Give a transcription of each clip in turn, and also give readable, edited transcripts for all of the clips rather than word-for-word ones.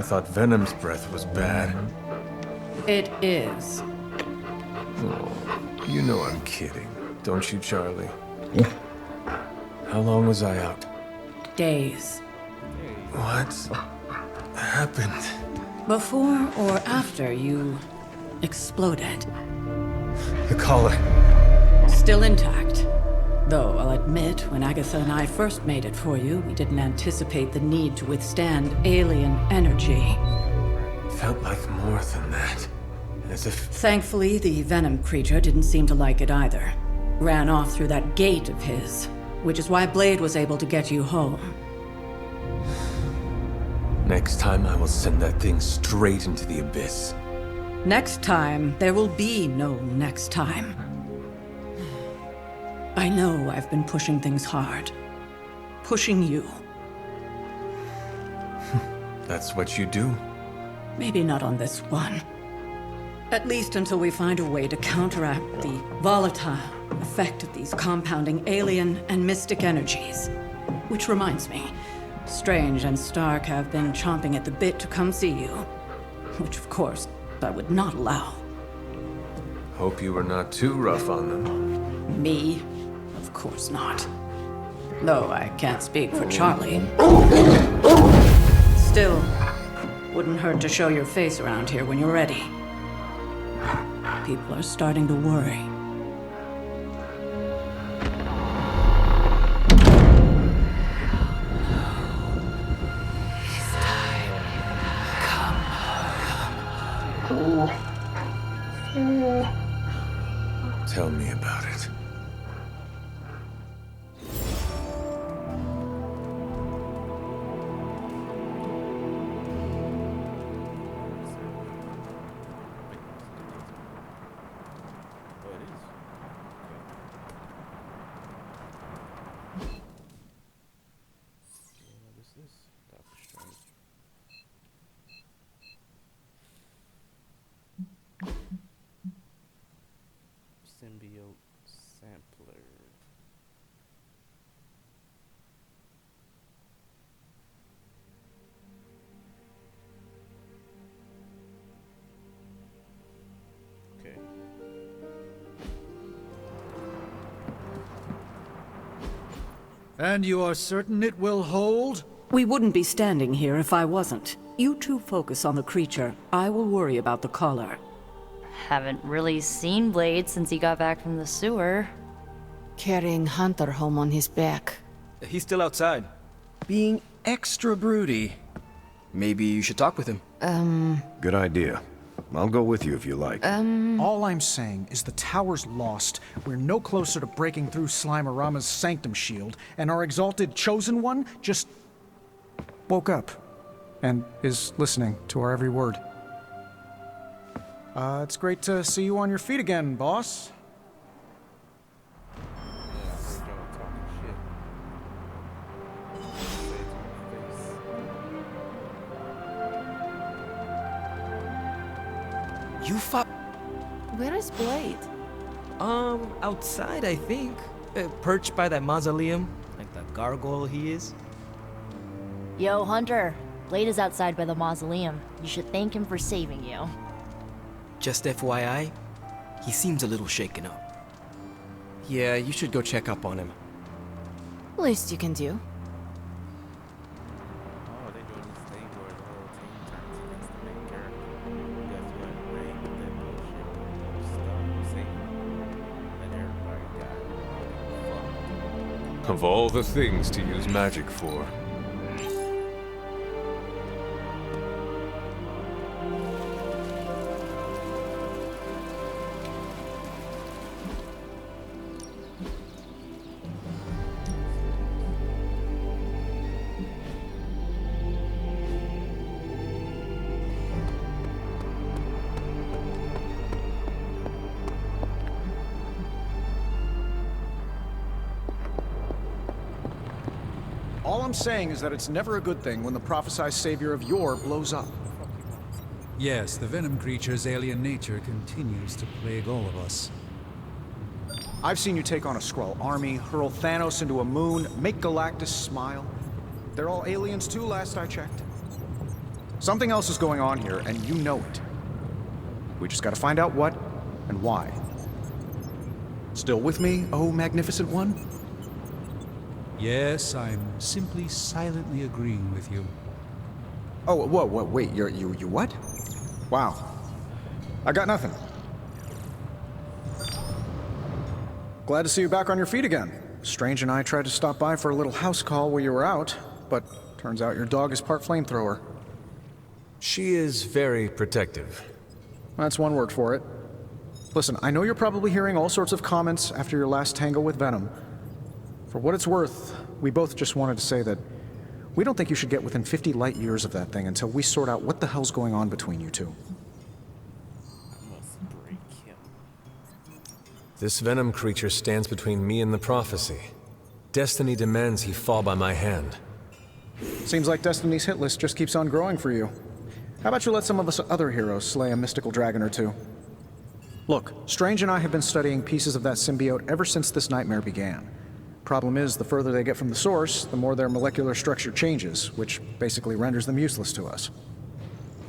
thought Venom's breath was bad. It is. Oh, you know I'm kidding, don't you, Charlie? How long was I out? Days. What happened? Before or after you exploded. The collar. Still intact. Though I'll admit, when Agatha and I first made it for you, we didn't anticipate the need to withstand alien energy. Felt like more than that. As if... Thankfully, the Venom creature didn't seem to like it either. Ran off through that gate of his, which is why Blade was able to get you home. Next time I will send that thing straight into the abyss. Next time, there will be no next time. I know I've been pushing things hard. Pushing you. That's what you do? Maybe not on this one. At least until we find a way to counteract the volatile effect of these compounding alien and mystic energies. Which reminds me, Strange and Stark have been chomping at the bit to come see you. Which, of course, I would not allow. Hope you were not too rough on them. Me? Of course not. Though I can't speak for Charlie. Still, wouldn't hurt to show your face around here when you're ready. People are starting to worry. Tell me about it. Symbiote sampler. Okay. And you are certain it will hold? We wouldn't be standing here if I wasn't. You two focus on the creature. I will worry about the collar. Haven't really seen Blade since he got back from the sewer. Carrying Hunter home on his back. He's still outside. Being extra broody. Maybe you should talk with him. Good idea. I'll go with you if you like. All I'm saying is the tower's lost. We're no closer to breaking through Slimerama's sanctum shield, and our exalted chosen one just woke up and is listening to our every word. It's great to see you on your feet again, boss. You fuck. Where is Blade? Outside, I think. Perched by that mausoleum, like the gargoyle he is. Yo, Hunter. Blade is outside by the mausoleum. You should thank him for saving you. Just FYI, he seems a little shaken up. Yeah, you should go check up on him. Least you can do. Oh, they doing this thing where the whole team turns against the main character. Guess what? Ray with that bullshit stuff saying that everybody got fucked. Of all the things to use magic for. All I'm saying is that it's never a good thing when the prophesied savior of yore blows up. Yes, the Venom creature's alien nature continues to plague all of us. I've seen you take on a Skrull army, hurl Thanos into a moon, make Galactus smile. They're all aliens too, last I checked. Something else is going on here, and you know it. We just gotta find out what and why. Still with me, oh magnificent one? Yes, I'm simply silently agreeing with you. Oh, whoa, wait, you what? Wow. I got nothing. Glad to see you back on your feet again. Strange and I tried to stop by for a little house call while you were out, but turns out your dog is part flamethrower. She is very protective. That's one word for it. Listen, I know you're probably hearing all sorts of comments after your last tangle with Venom. For what it's worth, we both just wanted to say that we don't think you should get within 50 light years of that thing until we sort out what the hell's going on between you two. I must break him. This Venom creature stands between me and the prophecy. Destiny demands he fall by my hand. Seems like Destiny's hit list just keeps on growing for you. How about you let some of us other heroes slay a mystical dragon or two? Look, Strange and I have been studying pieces of that symbiote ever since this nightmare began. Problem is, the further they get from the source, the more their molecular structure changes, which basically renders them useless to us.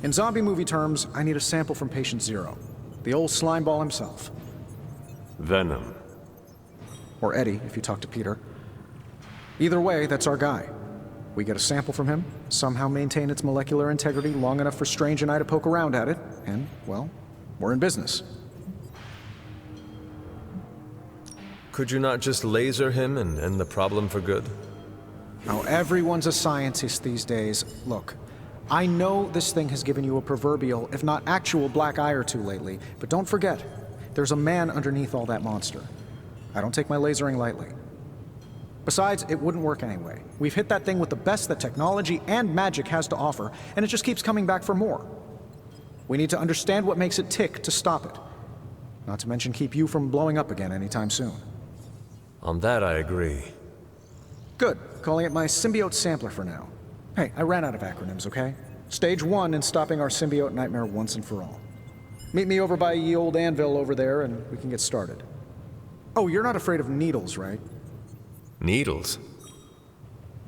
In zombie movie terms, I need a sample from Patient Zero, the old slimeball himself. Venom. Or Eddie, if you talk to Peter. Either way, that's our guy. We get a sample from him, somehow maintain its molecular integrity long enough for Strange and I to poke around at it, and, well, we're in business. Could you not just laser him and end the problem for good? Now, everyone's a scientist these days. Look, I know this thing has given you a proverbial, if not actual, black eye or two lately, but don't forget, there's a man underneath all that monster. I don't take my lasering lightly. Besides, it wouldn't work anyway. We've hit that thing with the best that technology and magic has to offer, and it just keeps coming back for more. We need to understand what makes it tick to stop it. Not to mention keep you from blowing up again anytime soon. On that, I agree. Good. Calling it my symbiote sampler for now. Hey, I ran out of acronyms, okay? Stage 1 in stopping our symbiote nightmare once and for all. Meet me over by ye old anvil over there, and we can get started. Oh, you're not afraid of needles, right? Needles?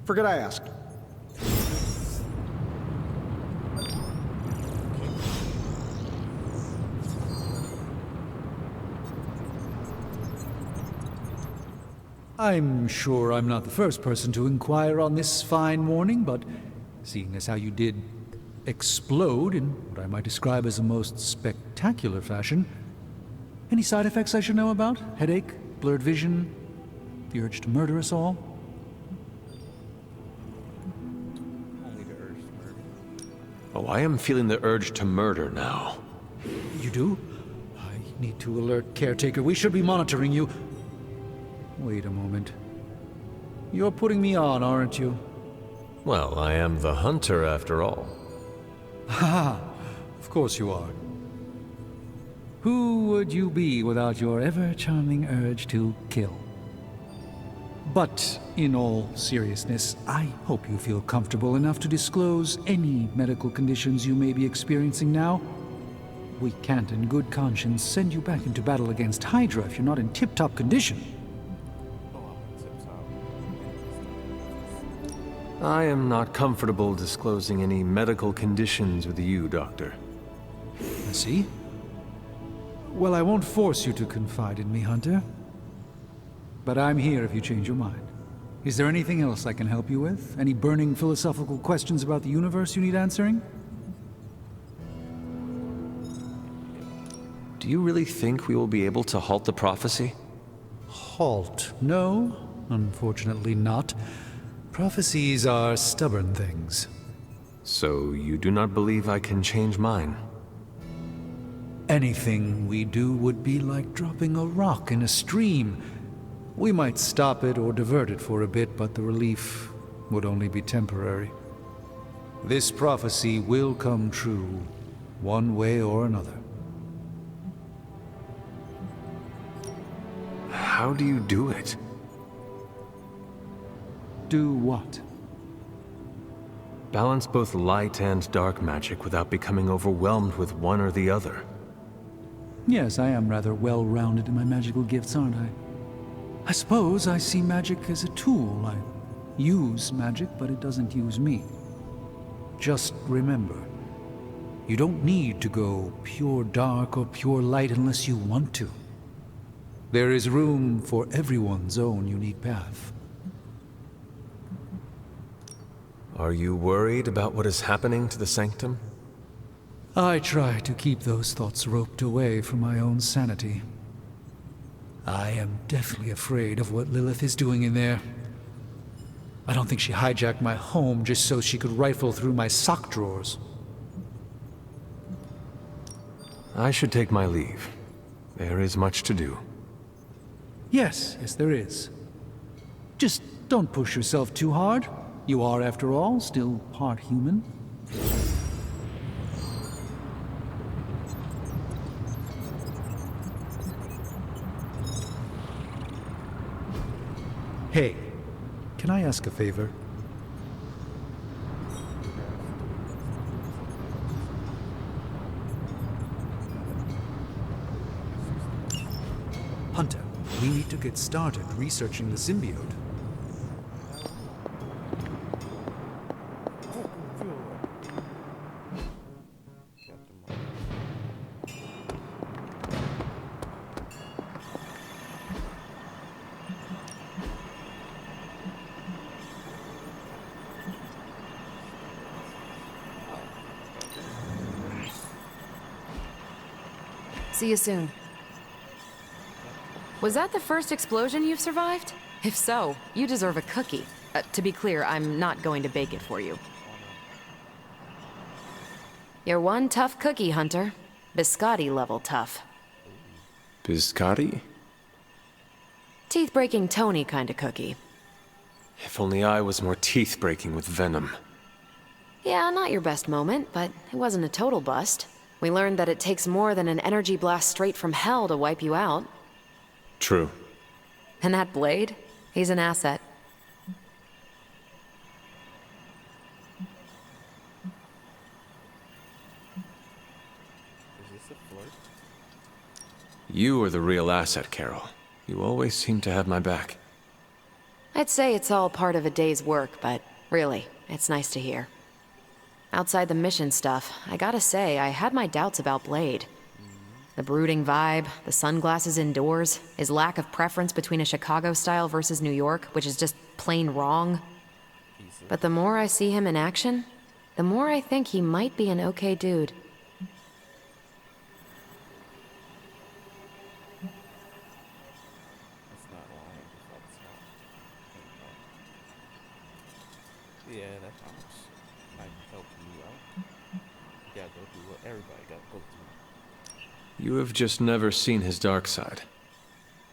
Forget I asked. I'm sure I'm not the first person to inquire on this fine morning, but seeing as how you did explode in what I might describe as a most spectacular fashion, any side effects I should know about? Headache? Blurred vision? The urge to murder us all? Only the urge to murder. Oh, I am feeling the urge to murder now. You do? I need to alert Caretaker. We should be monitoring you. Wait a moment. You're putting me on, aren't you? Well, I am the hunter after all. Ha! Of course you are. Who would you be without your ever-charming urge to kill? But in all seriousness, I hope you feel comfortable enough to disclose any medical conditions you may be experiencing now. We can't in good conscience send you back into battle against Hydra if you're not in tip-top condition. I am not comfortable disclosing any medical conditions with you, Doctor. I see. Well, I won't force you to confide in me, Hunter. But I'm here if you change your mind. Is there anything else I can help you with? Any burning philosophical questions about the universe you need answering? Do you really think we will be able to halt the prophecy? Halt? No, unfortunately not. Prophecies are stubborn things. So you do not believe I can change mine? Anything we do would be like dropping a rock in a stream. We might stop it or divert it for a bit, but the relief would only be temporary. This prophecy will come true, one way or another. How do you do it? Do what? Balance both light and dark magic without becoming overwhelmed with one or the other. Yes, I am rather well-rounded in my magical gifts, aren't I? I suppose I see magic as a tool. I use magic, but it doesn't use me. Just remember, You don't need to go pure dark or pure light unless you want to. There is room for everyone's own unique path. Are you worried about what is happening to the Sanctum? I try to keep those thoughts roped away from my own sanity. I am deathly afraid of what Lilith is doing in there. I don't think she hijacked my home just so she could rifle through my sock drawers. I should take my leave. There is much to do. Yes, there is. Just don't push yourself too hard. You are, after all, still part human. Hey, can I ask a favor? Hunter, we need to get started researching the symbiote. See you soon. Was that the first explosion you've survived? If so, you deserve a cookie. To be clear, I'm not going to bake it for you. You're one tough cookie, Hunter. Biscotti level tough. Biscotti? Teeth-breaking Tony kind of cookie. If only I was more teeth-breaking with venom. Yeah, not your best moment, but it wasn't a total bust. We learned that it takes more than an energy blast straight from hell to wipe you out. True. And that blade? He's an asset. Is this a flirt? You are the real asset, Carol. You always seem to have my back. I'd say it's all part of a day's work, but really, it's nice to hear. Outside the mission stuff, I gotta say, I had my doubts about Blade. The brooding vibe, the sunglasses indoors, his lack of preference between a Chicago style versus New York, which is just plain wrong. But the more I see him in action, the more I think he might be an okay dude. That's not lying. That's not. Yeah, that helps. Might help you out. You gotta go through what everybody gotta go through. You have just never seen his dark side.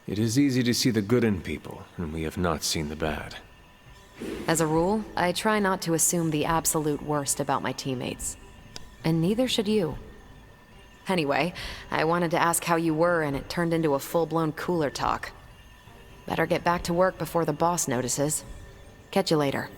It is easy to see the good in people, and we have not seen the bad. As a rule, I try not to assume the absolute worst about my teammates. And neither should you. Anyway, I wanted to ask how you were, and it turned into a full-blown cooler talk. Better get back to work before the boss notices. Catch you later.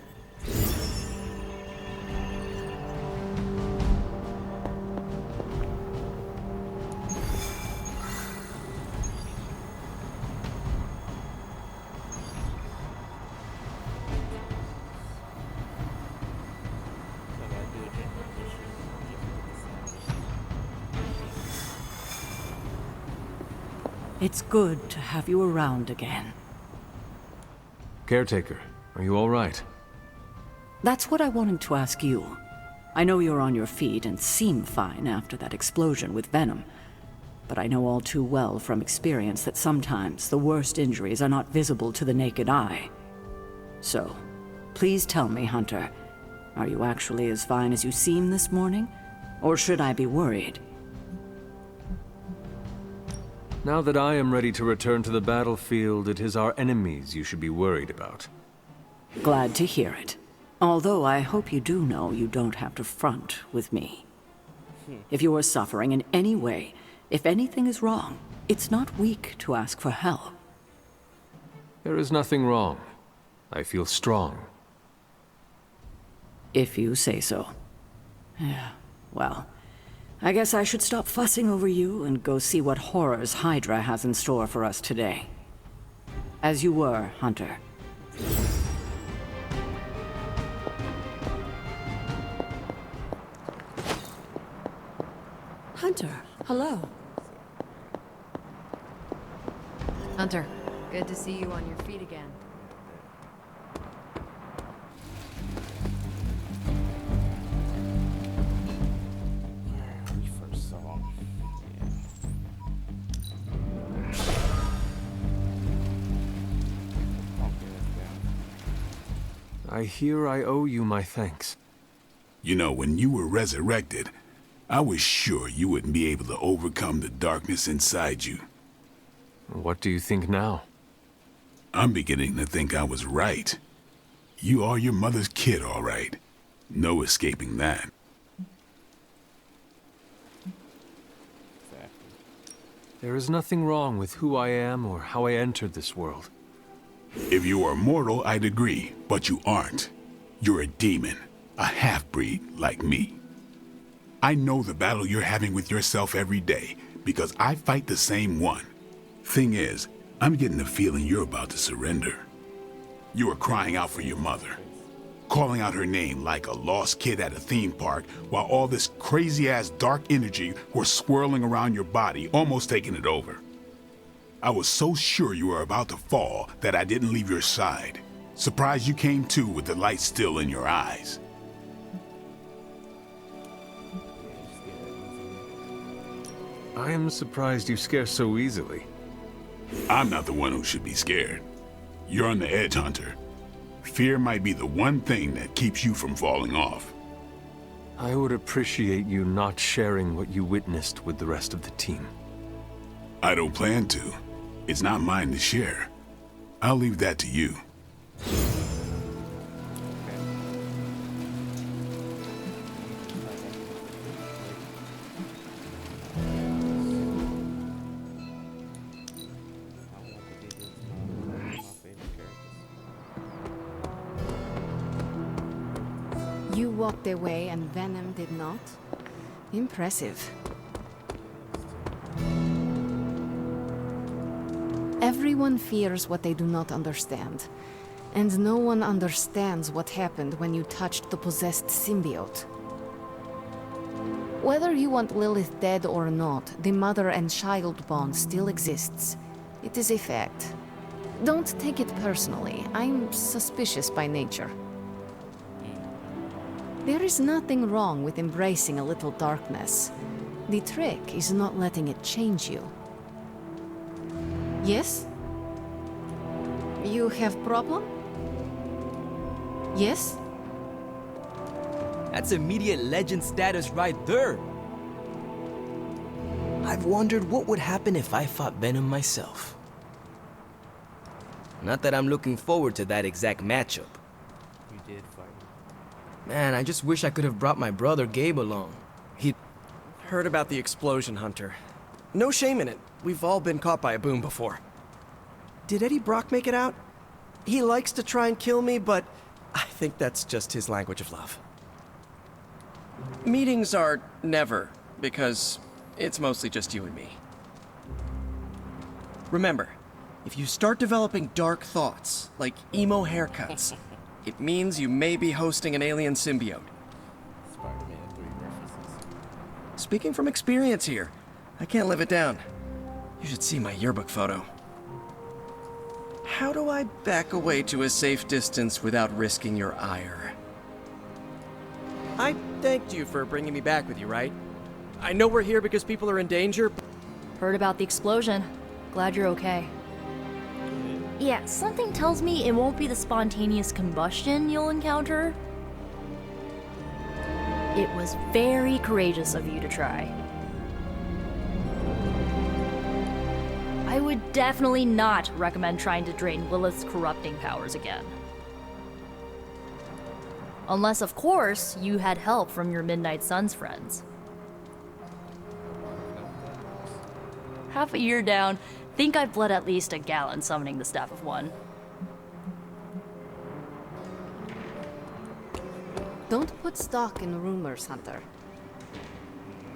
It's good to have you around again. Caretaker, are you all right? That's what I wanted to ask you. I know you're on your feet and seem fine after that explosion with Venom. But I know all too well from experience that sometimes the worst injuries are not visible to the naked eye. So, please tell me, Hunter, are you actually as fine as you seem this morning? Or should I be worried? Now that I am ready to return to the battlefield, it is our enemies you should be worried about. Glad to hear it. Although I hope you do know you don't have to front with me. If you are suffering in any way, if anything is wrong, it's not weak to ask for help. There is nothing wrong. I feel strong. If you say so. Yeah, well, I guess I should stop fussing over you and go see what horrors Hydra has in store for us today. As you were, Hunter. Hunter, hello. Hunter, good to see you on your feet again. We first saw. Yeah. Okay, that's down. I hear I owe you my thanks. You know, when you were resurrected, I was sure you wouldn't be able to overcome the darkness inside you. What do you think now? I'm beginning to think I was right. You are your mother's kid, all right. No escaping that. Exactly. There is nothing wrong with who I am or how I entered this world. If you are mortal, I'd agree, but you aren't. You're a demon, a half-breed like me. I know the battle you're having with yourself every day, because I fight the same one. Thing is, I'm getting the feeling you're about to surrender. You are crying out for your mother, calling out her name like a lost kid at a theme park, while all this crazy-ass dark energy was swirling around your body, almost taking it over. I was so sure you were about to fall that I didn't leave your side. Surprised you came to with the light still in your eyes. I am surprised you scare so easily. I'm not the one who should be scared. You're on the edge, Hunter. Fear might be the one thing that keeps you from falling off. I would appreciate you not sharing what you witnessed with the rest of the team. I don't plan to. It's not mine to share. I'll leave that to you. You walked away and Venom did not? Impressive. Everyone fears what they do not understand. And no one understands what happened when you touched the possessed symbiote. Whether you want Lilith dead or not, the mother and child bond still exists. It is a fact. Don't take it personally. I'm suspicious by nature. There is nothing wrong with embracing a little darkness. The trick is not letting it change you. Yes? You have problem? Yes? That's immediate legend status right there. I've wondered what would happen if I fought Venom myself. Not that I'm looking forward to that exact matchup. You did fight. Man, I just wish I could have brought my brother Gabe along. He... Heard about the explosion, Hunter. No shame in it. We've all been caught by a boom before. Did Eddie Brock make it out? He likes to try and kill me, but I think that's just his language of love. Meetings are never, because it's mostly just you and me. Remember, if you start developing dark thoughts, like emo haircuts, it means you may be hosting an alien symbiote. Spider-Man 3 references. Speaking from experience here, I can't live it down. You should see my yearbook photo. How do I back away to a safe distance without risking your ire? I thanked you for bringing me back with you, right? I know we're here because people are in danger. Heard about the explosion. Glad you're okay. Yeah, something tells me it won't be the spontaneous combustion you'll encounter. It was very courageous of you to try. I would definitely not recommend trying to drain Lilith's corrupting powers again. Unless, of course, you had help from your Midnight Suns friends. Half a year down, think I've bled at least a gallon summoning the Staff of One. Don't put stock in rumors, Hunter.